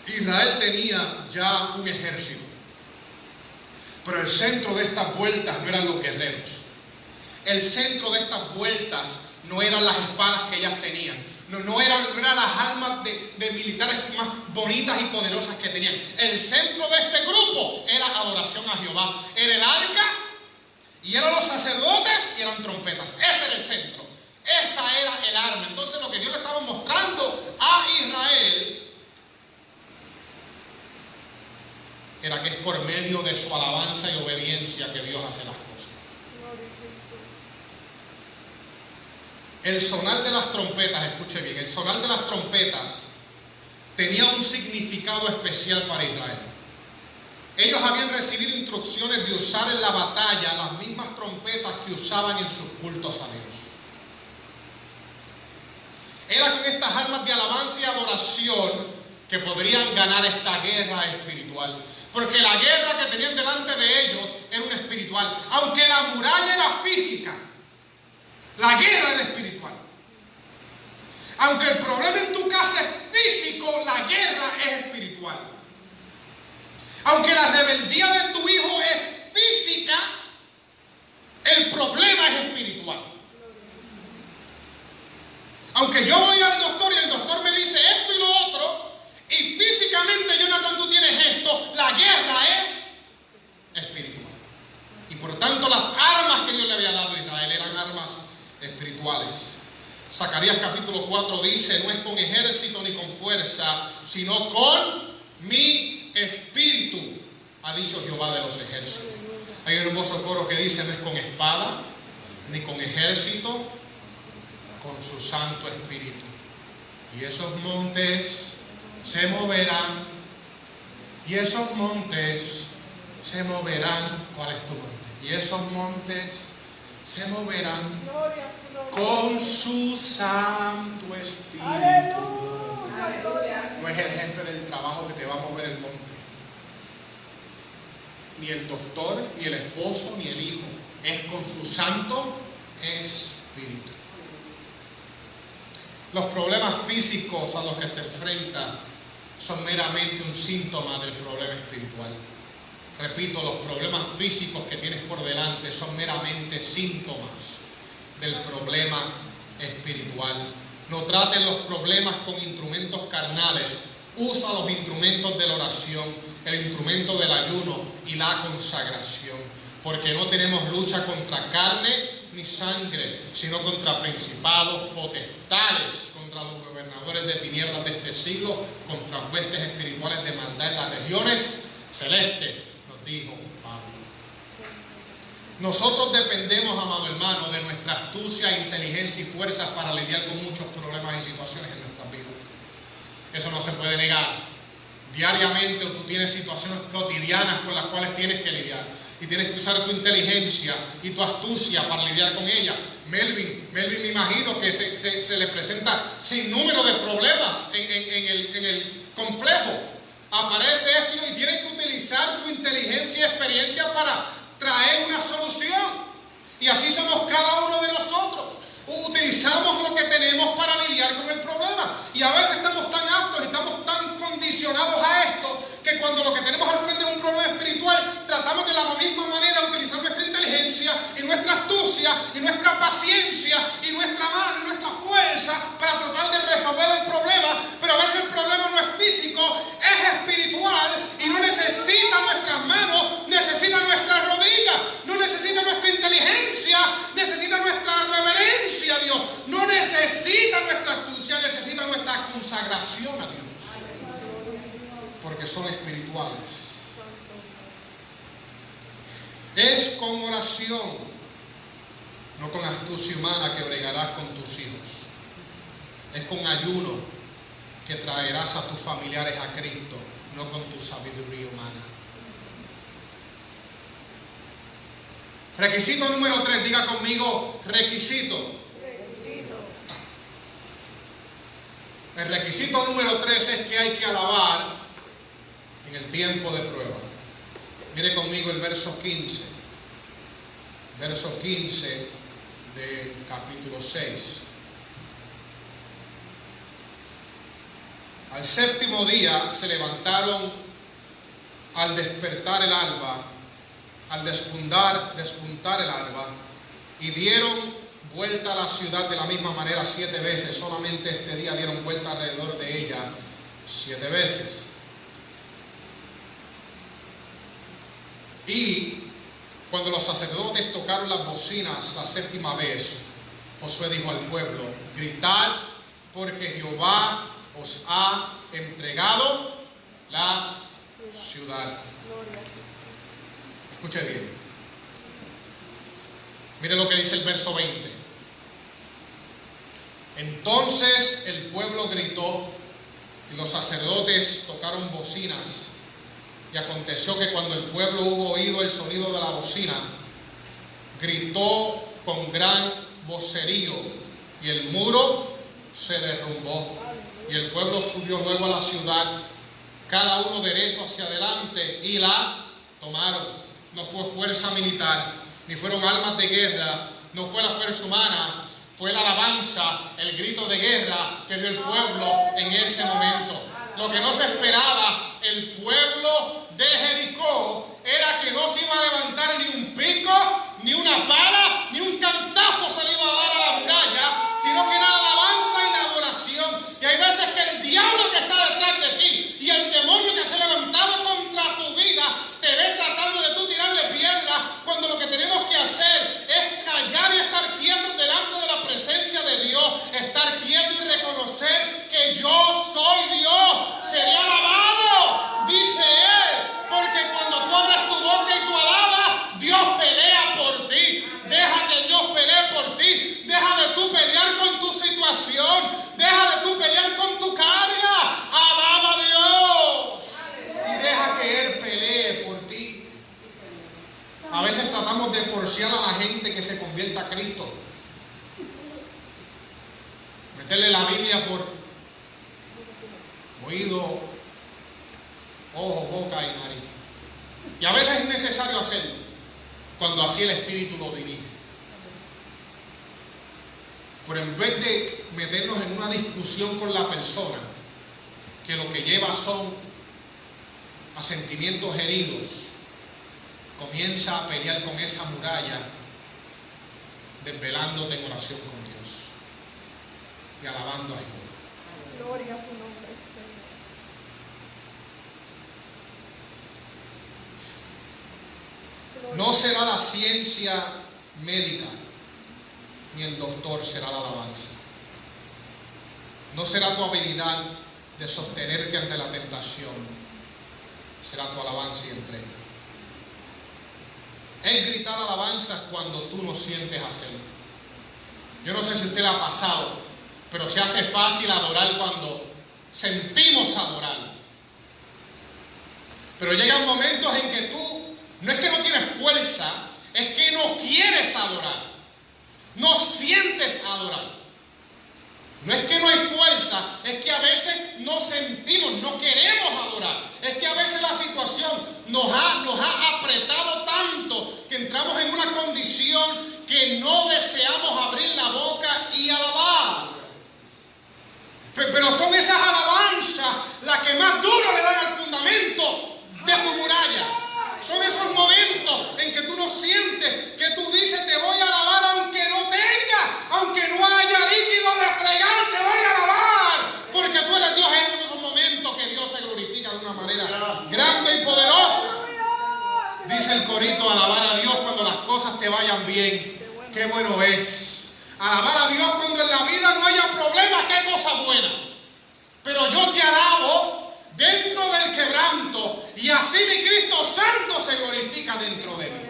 Israel tenía ya un ejército, pero el centro de estas vueltas no eran los guerreros. El centro de estas vueltas no eran las espadas que ellas tenían. No eran las armas de militares más bonitas y poderosas que tenían. El centro de este grupo era adoración a Jehová. Era el arca, y eran los sacerdotes, y eran trompetas. Ese era el centro. Esa era el arma. Entonces lo que Dios le estaba mostrando a Israel era que es por medio de su alabanza y obediencia que Dios hace las cosas. El sonar de las trompetas, escuche bien, el sonar de las trompetas tenía un significado especial para Israel. Ellos habían recibido instrucciones de usar en la batalla las mismas trompetas que usaban en sus cultos a Dios. Era con estas armas de alabanza y adoración que podrían ganar esta guerra espiritual. Porque la guerra que tenían delante de ellos era una espiritual. Aunque la muralla era física, la guerra era espiritual. Aunque el problema en tu casa es físico, la guerra es espiritual. Aunque la rebeldía de tu hijo es física, el problema es espiritual. Aunque yo voy al doctor y el doctor me dice esto y lo otro, y físicamente, Jonathan, tú tienes esto, la guerra es espiritual. Y por tanto las armas que Dios le había dado a Israel eran armas espirituales. Zacarías capítulo 4 dice: no es con ejército ni con fuerza, sino con mi espíritu, ha dicho Jehová de los ejércitos. Hay un hermoso coro que dice: no es con espada ni con ejército, con su santo espíritu. Y esos montes se moverán, y esos montes se moverán. ¿Cuál es tu monte? Y esos montes se moverán con su santo espíritu. Aleluya. No es el jefe del trabajo que te va a mover el monte, ni el doctor, ni el esposo, ni el hijo. Es con su santo espíritu. Los problemas físicos a los que te enfrentas son meramente un síntoma del problema espiritual. Repito, los problemas físicos que tienes por delante son meramente síntomas del problema espiritual. No traten los problemas con instrumentos carnales. Usa los instrumentos de la oración, el instrumento del ayuno y la consagración. Porque no tenemos lucha contra carne ni sangre, sino contra principados, potestades, contra los gobernadores de tinieblas de este siglo, contra huestes espirituales de maldad en las regiones celestes, nos dijo Pablo. Nosotros dependemos, amado hermano, de nuestra astucia, inteligencia y fuerzas para lidiar con muchos problemas y situaciones en nuestras vidas. Eso no se puede negar. Diariamente tú tienes situaciones cotidianas con las cuales tienes que lidiar. Y tienes que usar tu inteligencia y tu astucia para lidiar con ella. Melvin me imagino que se le presenta sin número de problemas en el complejo. Aparece esto y tiene que utilizar su inteligencia y experiencia para traer una solución. Y así somos cada uno de nosotros. Utilizamos lo que tenemos para lidiar con el problema. Y a veces estamos tan aptos, estamos tan condicionados a esto, que cuando lo que tenemos al frente es un problema espiritual, tratamos de la misma manera de utilizar nuestra inteligencia y nuestra astucia y nuestra paciencia y nuestra mano y nuestra fuerza para tratar de resolver el problema. Pero a veces el problema no es físico, es espiritual y no necesita nuestras manos, necesita nuestras rodillas, no necesita nuestra inteligencia, necesita nuestra reverencia a Dios, no necesita nuestra astucia, necesita nuestra consagración a Dios. Porque son espirituales. Es con oración, no con astucia humana, que bregarás con tus hijos. Es con ayuno que traerás a tus familiares a Cristo, no con tu sabiduría humana. Requisito número 3, diga conmigo, requisito. El requisito número 3 es que hay que alabar en el tiempo de prueba. Mire conmigo el verso 15. Verso 15 del capítulo 6. Al séptimo día se levantaron al despertar el alba, al despuntar el alba, y dieron vuelta a la ciudad de la misma manera 7 veces. Solamente este día dieron vuelta alrededor de ella 7 veces. Y cuando los sacerdotes tocaron las bocinas la 7ª vez, Josué dijo al pueblo: gritad, porque Jehová os ha entregado la ciudad. Escuche bien. Mire lo que dice el verso 20. Entonces el pueblo gritó y los sacerdotes tocaron bocinas. Y aconteció que cuando el pueblo hubo oído el sonido de la bocina, gritó con gran vocerío, y el muro se derrumbó. Y el pueblo subió luego a la ciudad, cada uno derecho hacia adelante, y la tomaron. No fue fuerza militar, ni fueron armas de guerra, no fue la fuerza humana, fue la alabanza, el grito de guerra que dio el pueblo en ese momento. Lo que no se esperaba el pueblo de Jericó era que no se iba a levantar ni un pico, ni una pala, ni un cantazo se le iba a dar a la muralla, sino que era la alabanza y la adoración. Y hay veces que el diablo que está detrás de ti y el demonio que se ha levantado contra tu vida te ve tratando de tú tirarle piedra, cuando lo que tenemos que hacer es callar y estar quietos delante de la presencia de Dios, estar quietos y reconocer que yo soy Dios, seré alabado, dice Él, porque cuando tú abres tu boca y tú alabas, Dios pelea por ti. Deja que Dios pelee por ti. Deja de tú pelear con tu situación. Deja de tú pelear con tu carga. Alaba a Dios. Y deja que Él pelee por ti. A veces tratamos de forcear a la gente que se convierta a Cristo. Meterle la Biblia por oído, ojo, boca y nariz. Y a veces es necesario hacerlo cuando así el Espíritu lo dirige. Pero en vez de meternos en una discusión con la persona, que lo que lleva son a sentimientos heridos, comienza a pelear con esa muralla, desvelándote en oración con Dios y alabando a Dios. Gloria a tu nombre, Señor. No será la ciencia médica ni el doctor, será la alabanza. No será tu habilidad de sostenerte ante la tentación, será tu alabanza y entrega. Es gritar alabanzas cuando tú no sientes hacerlo. Yo no sé si a usted le ha pasado, pero se hace fácil adorar cuando sentimos adorar. Pero llegan momentos en que tú, no es que no tienes fuerza, es que no quieres adorar. No sientes adorar. No es que no hay fuerza, es que a veces no sentimos, no queremos adorar. Es que a veces la situación nos ha apretado tanto que entramos en una condición que no deseamos abrir la boca y alabar. Pero son esas alabanzas las que más duro le dan al fundamento de tu muralla. Son esos momentos en que tú no sientes, que tú dices, te voy a alabar aunque no tenga, aunque no haya líquido de fregar, te voy a alabar, porque tú eres Dios. En esos momentos que Dios se glorifica de una manera grande y poderosa. Dice el corito, alabar a Dios cuando las cosas te vayan bien. Qué bueno es. Alabar a Dios cuando en la vida no haya problemas, qué cosa buena. Pero yo te alabo dentro del quebranto, y así mi Cristo Santo se glorifica dentro de mí.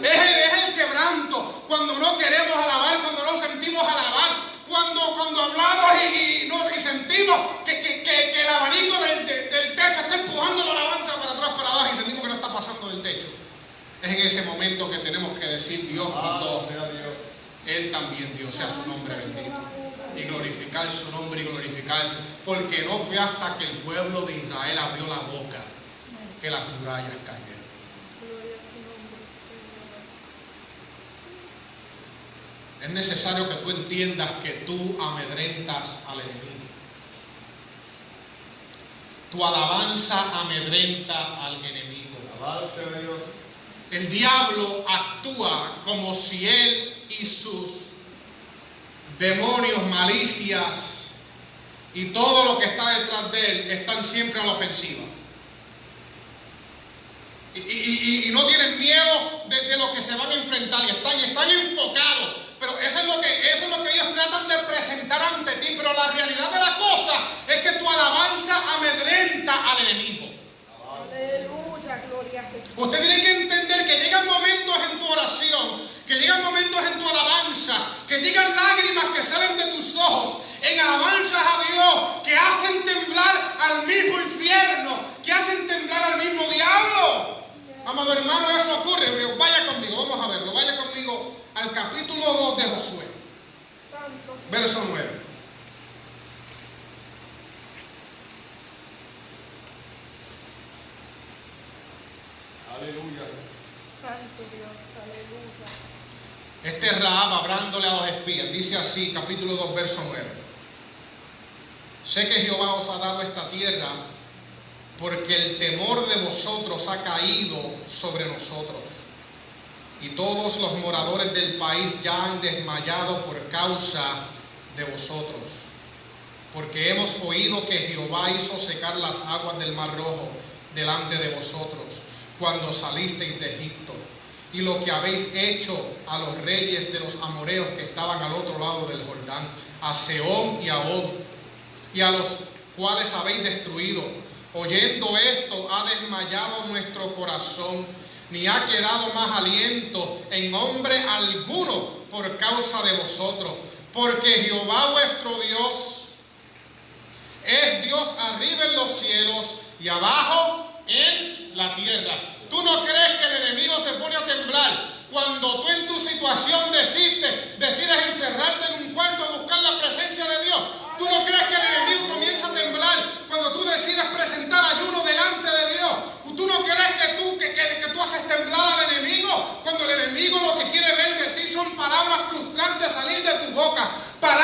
Es el quebranto, cuando no queremos alabar, cuando no sentimos alabar, cuando hablamos y sentimos que el abanico del techo está empujando la alabanza para atrás, para abajo, y sentimos que no está pasando del techo. Es en ese momento que tenemos que decir, Dios con todo, Él también, Dios sea su nombre bendito. Y glorificar su nombre y glorificarse, porque no fue hasta que el pueblo de Israel abrió la boca que las murallas cayeron. Es necesario que tú entiendas que tú amedrentas al enemigo. Tu alabanza amedrenta al enemigo. El diablo actúa como si él y sus demonios, malicias y todo lo que está detrás de él están siempre a la ofensiva. Y no tienen miedo de lo que se van a enfrentar, y están enfocados. Pero eso es lo que ellos tratan de presentar ante ti. Pero la realidad de la cosa es que tu alabanza amedrenta al enemigo. Aleluya, gloria a Jesús. Usted tiene que entender que llegan momentos en tu oración, que llegan momentos en tu alabanza, que llegan lágrimas que salen de tus ojos en alabanzas a Dios, que hacen temblar al mismo infierno, que hacen temblar al mismo diablo. Amado hermano, eso ocurre. Vaya conmigo, vamos a verlo. Vaya conmigo al capítulo 2 de Josué, verso 9. Aleluya. Santo Dios, aleluya. Este es Rahab hablándole a los espías. Dice así, capítulo 2, verso 9. Sé que Jehová os ha dado esta tierra, porque el temor de vosotros ha caído sobre nosotros, y todos los moradores del país ya han desmayado por causa de vosotros, porque hemos oído que Jehová hizo secar las aguas del Mar Rojo delante de vosotros cuando salisteis de Egipto, y lo que habéis hecho a los reyes de los amoreos que estaban al otro lado del Jordán, a Sehón y a Og, y a los cuales habéis destruido. Oyendo esto, ha desmayado nuestro corazón, ni ha quedado más aliento en hombre alguno por causa de vosotros, porque Jehová vuestro Dios es Dios arriba en los cielos y abajo en la tierra. ¿Tú no crees que el enemigo se pone a temblar cuando tú en tu situación decides encerrarte en un cuarto a buscar la presencia de Dios? ¿Tú no crees que el enemigo comienza a temblar cuando tú decides presentar ayuno delante de Dios? ¿Tú no crees que tú haces temblar al enemigo cuando el enemigo lo que quiere ver de ti son palabras frustrantes salir de tu boca? Palabras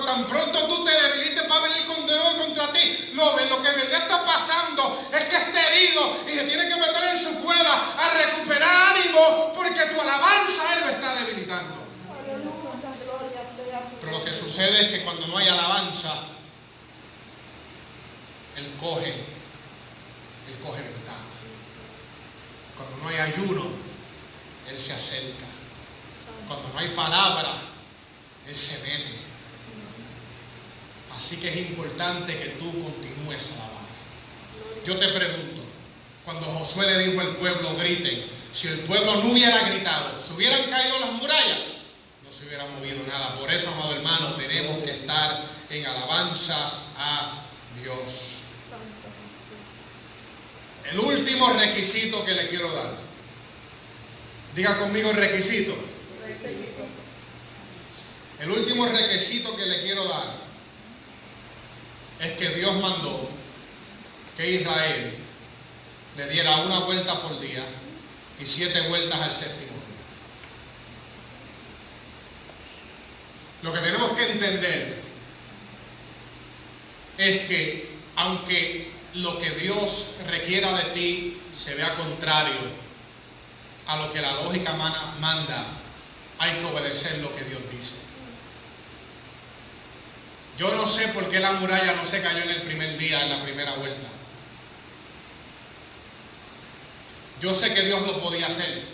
tan pronto tú te debilites va a venir con Dios contra ti. Lo que en verdad está pasando es que está herido y se tiene que meter en su cueva a recuperar ánimo porque tu alabanza Él lo está debilitando. Pero lo que sucede es que cuando no hay alabanza, Él coge ventaja. Cuando no hay ayuno, Él se acerca. Cuando no hay palabra, Él se mete. Así que es importante que tú continúes a alabar. Yo te pregunto, cuando Josué le dijo al pueblo, griten, si el pueblo no hubiera gritado, ¿se hubieran caído las murallas? No se hubiera movido nada. Por eso, amado hermano, tenemos que estar en alabanzas a Dios. El último requisito que le quiero dar. Diga conmigo el requisito. El último requisito que le quiero dar es que Dios mandó que Israel le diera una vuelta por día y 7 vueltas al séptimo día. Lo que tenemos que entender es que aunque lo que Dios requiera de ti se vea contrario a lo que la lógica manda, hay que obedecer lo que Dios dice. Yo no sé por qué la muralla no se cayó en el primer día, en la primera vuelta. Yo sé que Dios lo podía hacer.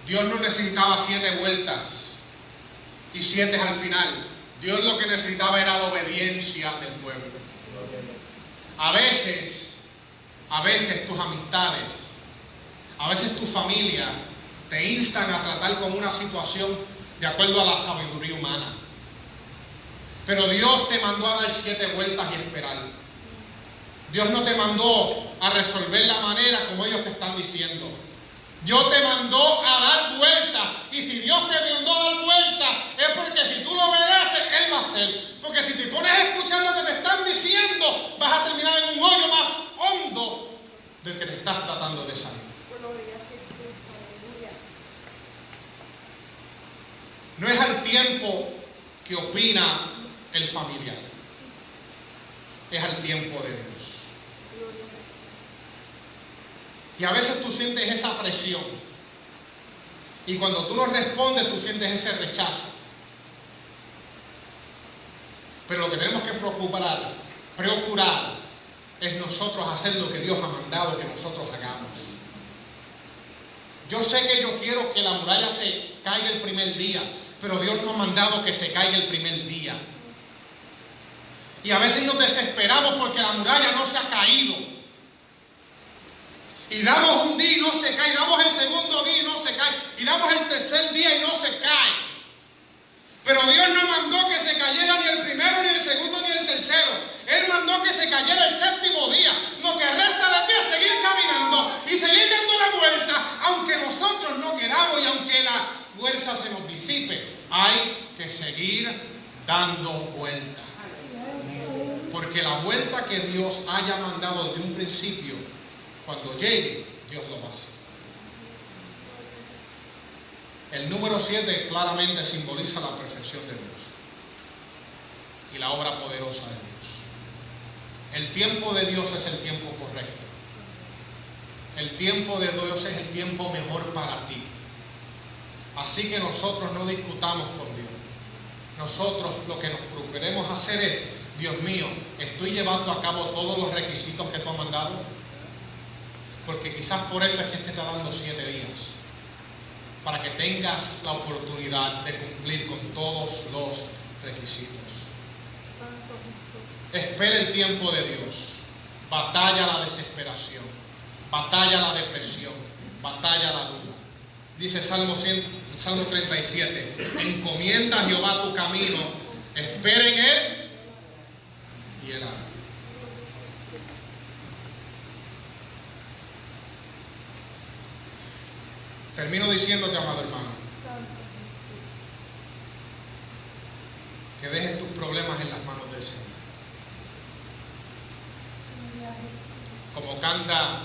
Dios no necesitaba 7 vueltas y 7 al final. Dios lo que necesitaba era la obediencia del pueblo. A veces tus amistades, a veces tu familia te instan a tratar con una situación de acuerdo a la sabiduría humana. Pero Dios te mandó a dar 7 vueltas y esperar. Dios no te mandó a resolver la manera como ellos te están diciendo. Dios te mandó a dar vueltas. Y si Dios te mandó a dar vueltas, es porque si tú lo obedeces, Él va a hacer. Porque si te pones a escuchar lo que te están diciendo, vas a terminar en un hoyo más hondo del que te estás tratando de salir. No es al tiempo que opina el familiar, es al tiempo de Dios. Y a veces tú sientes esa presión. Y cuando tú no respondes, tú sientes ese rechazo. Pero lo que tenemos que procurar es nosotros hacer lo que Dios ha mandado que nosotros hagamos. Yo sé que yo quiero que la muralla se caiga el primer día, pero Dios no ha mandado que se caiga el primer día. Y a veces nos desesperamos porque la muralla no se ha caído. Y damos un día y no se cae, damos el segundo día y no se cae, y damos el tercer día y no se cae. Pero Dios no mandó que se cayera ni el primero, ni el segundo, ni el tercero. Él mandó que se cayera el séptimo día. Lo que resta de ti es seguir caminando y seguir dando la vuelta, aunque nosotros no queramos y aunque la fuerza se nos disipe. Hay que seguir dando vuelta. Porque la vuelta que Dios haya mandado desde un principio, cuando llegue, Dios lo va a hacer. El número 7 claramente simboliza la perfección de Dios y la obra poderosa de Dios. El tiempo de Dios es el tiempo correcto. El tiempo de Dios es el tiempo mejor para ti. Así que nosotros no discutamos con Dios. Nosotros lo que nos procuremos hacer es, Dios mío, ¿estoy llevando a cabo todos los requisitos que tú has mandado? Porque quizás por eso es que te está dando 7 días. Para que tengas la oportunidad de cumplir con todos los requisitos. Espera el tiempo de Dios. Batalla la desesperación. Batalla la depresión. Batalla la duda. Dice Salmo 37. Encomienda a Jehová tu camino. Espera en Él y Él hará. Termino diciéndote, amado hermano, que dejes tus problemas en las manos del Señor. Como canta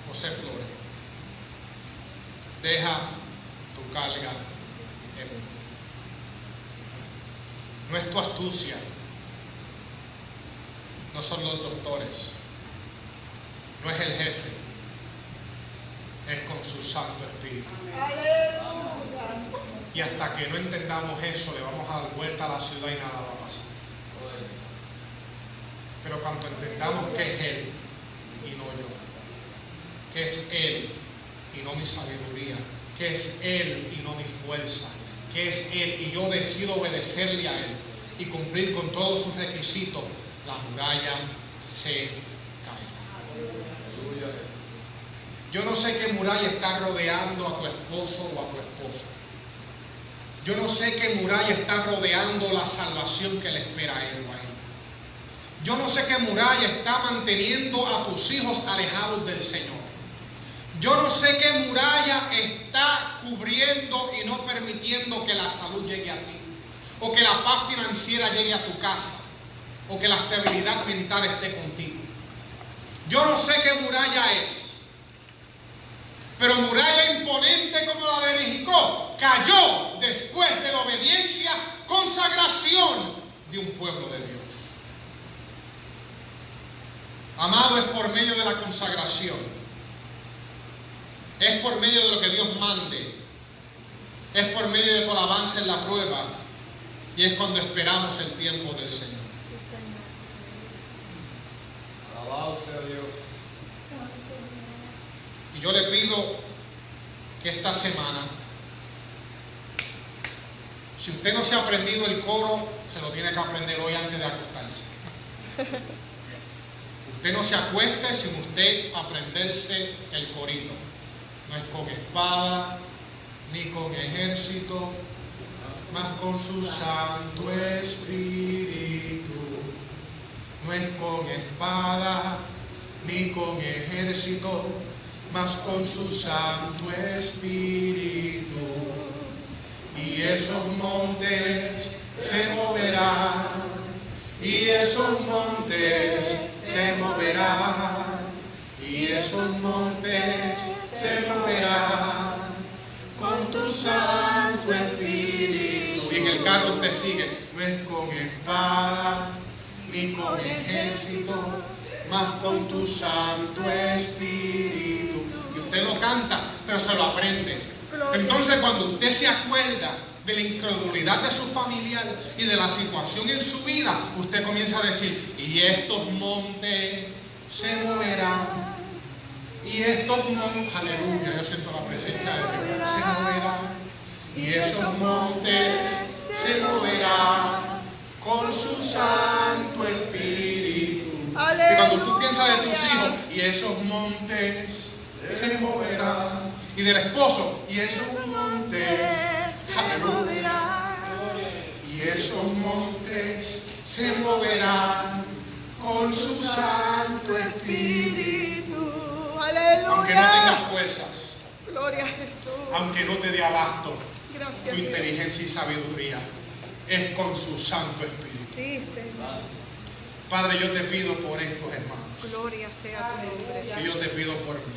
José Flores, deja tu carga en mí. No es tu astucia. No son los doctores. No es el jefe. Es con su Santo Espíritu. Aleluya. Y hasta que no entendamos eso, le vamos a dar vuelta a la ciudad y nada va a pasar. Pero cuando entendamos que es Él y no yo, que es Él y no mi sabiduría, que es Él y no mi fuerza, que es Él y yo decido obedecerle a Él y cumplir con todos sus requisitos, la muralla se caerá. Yo no sé qué muralla está rodeando a tu esposo o a tu esposa. Yo no sé qué muralla está rodeando la salvación que le espera a él o a ella. Yo no sé qué muralla está manteniendo a tus hijos alejados del Señor. Yo no sé qué muralla está cubriendo y no permitiendo que la salud llegue a ti, o que la paz financiera llegue a tu casa, o que la estabilidad mental esté contigo. Yo no sé qué muralla es. Pero muralla imponente como la de Jericó cayó después de la obediencia, consagración de un pueblo de Dios. Amado, es por medio de la consagración, es por medio de lo que Dios mande, es por medio de tu alabanza en la prueba, y es cuando esperamos el tiempo del Señor. Alabado sea Dios. Y yo le pido que esta semana, si usted no se ha aprendido el coro, se lo tiene que aprender hoy antes de acostarse. Usted no se acueste sin usted aprenderse el corito. No es con espada, ni con ejército, mas con su Santo Espíritu. No es con espada, ni con ejército, mas con su Santo Espíritu. Y esos montes se moverán, y esos montes se moverán, y esos montes se moverán con tu Santo Espíritu. Y en el carro usted sigue, no es con espada, ni con ejército, mas con tu Santo Espíritu. Y usted lo canta, pero se lo aprende. Entonces, cuando usted se acuerda de la incredulidad de su familiar y de la situación en su vida, usted comienza a decir, y estos montes se moverán, y estos montes, aleluya, yo siento la presencia de Dios, se moverán, y esos montes se moverán con su Santo Espíritu. Aleluya. Y cuando tú piensas de tus hijos, y esos montes se moverán, y del esposo, y esos montes, aleluya, y esos montes se moverán con su Santo Espíritu. Aleluya. Aunque no tengas fuerzas, Gloria a Jesús. aunque no te dé abasto Gracias, tu Dios. inteligencia y sabiduría, es con su Santo Espíritu. Sí, Señor. Padre, yo te pido por estos hermanos, Gloria sea tu nombre. y yo te pido por mí.